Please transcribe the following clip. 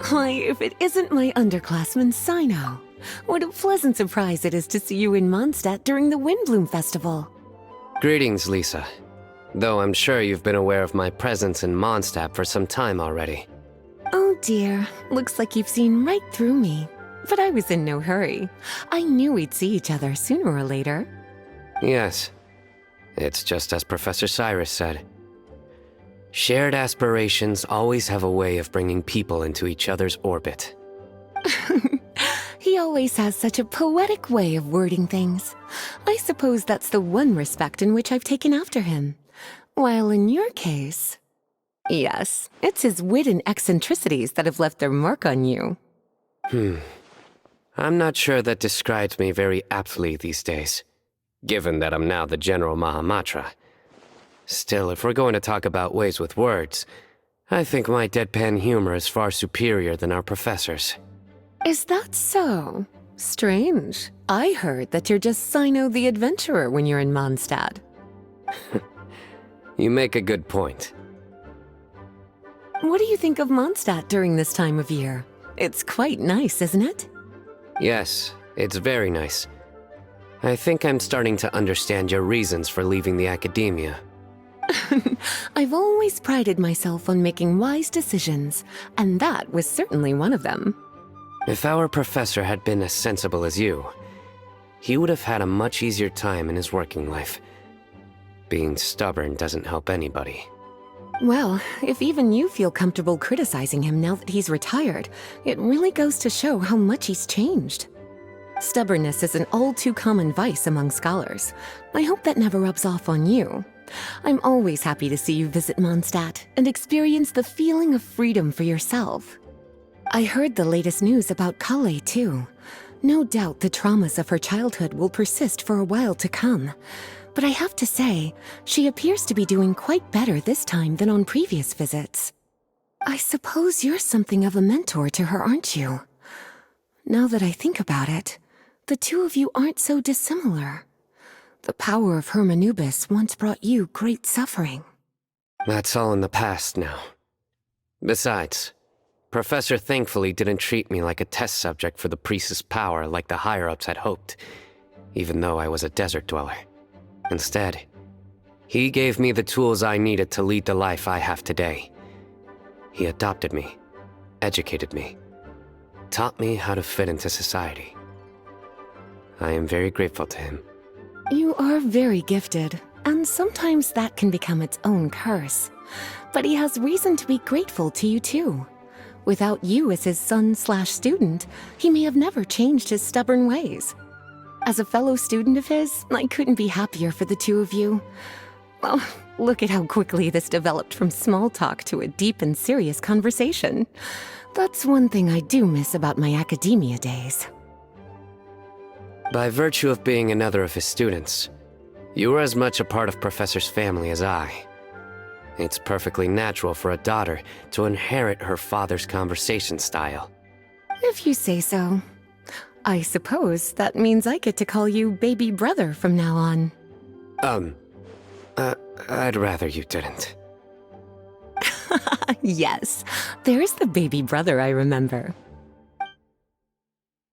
Why, if it isn't my underclassman, Cyno. What a pleasant surprise it is to see you in Mondstadt during the Windblume Festival. Greetings, Lisa. Though I'm sure you've been aware of my presence in Mondstadt for some time already. Oh dear, looks like you've seen right through me. But I was in no hurry. I knew we'd see each other sooner or later. Yes. It's just as Professor Cyrus said. Shared aspirations always have a way of bringing people into each other's orbit. He always has such a poetic way of wording things. I suppose that's the one respect in which I've taken after him. While in your case... Yes, it's his wit and eccentricities that have left their mark on you. I'm not sure that describes me very aptly these days, given that I'm now the General Mahamatra. Still, if we're going to talk about ways with words, I think my deadpan humor is far superior than our professor's. Is that so? Strange. I heard that you're just Cyno the Adventurer when you're in Mondstadt. You make a good point. What do you think of Mondstadt during this time of year? It's quite nice, isn't it? Yes, it's very nice. I think I'm starting to understand your reasons for leaving the academia. I've always prided myself on making wise decisions, and that was certainly one of them. If our professor had been as sensible as you, he would have had a much easier time in his working life. Being stubborn doesn't help anybody. Well, if even you feel comfortable criticizing him now that he's retired, it really goes to show how much he's changed. Stubbornness is an all-too-common vice among scholars. I hope that never rubs off on you. I'm always happy to see you visit Mondstadt and experience the feeling of freedom for yourself. I heard the latest news about Kale, too. No doubt the traumas of her childhood will persist for a while to come. But I have to say, she appears to be doing quite better this time than on previous visits. I suppose you're something of a mentor to her, aren't you? Now that I think about it, the two of you aren't so dissimilar. The power of Hermanubis once brought you great suffering. That's all in the past now. Besides, Professor thankfully didn't treat me like a test subject for the priest's power like the higher-ups had hoped, even though I was a desert dweller. Instead, he gave me the tools I needed to lead the life I have today. He adopted me, educated me, taught me how to fit into society. I am very grateful to him. You are very gifted, and sometimes that can become its own curse. But he has reason to be grateful to you too. Without you as his son/student, he may have never changed his stubborn ways. As a fellow student of his, I couldn't be happier for the two of you. Well, look at how quickly this developed from small talk to a deep and serious conversation. That's one thing I do miss about my academia days. By virtue of being another of his students, you are as much a part of Professor's family as I. It's perfectly natural for a daughter to inherit her father's conversation style. If you say so. I suppose that means I get to call you baby brother from now on. I'd rather you didn't. Yes, there's the baby brother I remember.